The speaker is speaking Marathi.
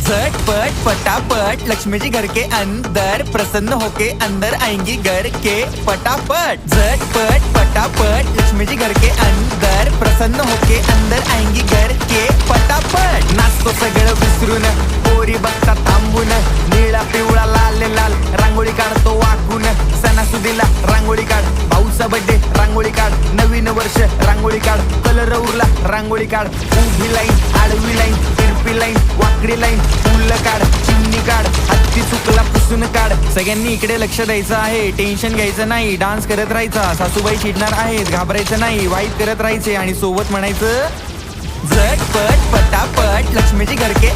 झटपट फटाफट लक्ष्मी जी घर के अंदर प्रसन्न होके अंदर आएंगी घर के फटाफट। झटपट फटाफट लक्ष्मी जी घर के अंदर प्रसन्न होके अंदर आएंगी घर के फटाफट। नाचतो सगळं विसरून पोरी बघता थांबून निळा पिवळा लाल लाल रांगोळी काढतो वाकून। सणासुदीला रांगोळी काढ, भाऊचा बर्थडे रांगोळी काढ, नवीन वर्ष रांगोळी काढ, कलर उरला रांगोळी काढ। उभी लाईन आडवी लाईन तिरपी लाईन वाकडी लाईन फुल काढ चिमणी काढ हत्ती चुकला पुसून काढ। सगळ्यांनी इकडे लक्ष द्यायचं आहे, टेन्शन घ्यायचं नाही, डान्स करत राहायचा। सासूबाई चिडणार आहेत, घाबरायचं नाही, वाईट करत राहायचे आणि सोबत म्हणायचं झटपट फटाफट लक्ष्मी जी घर के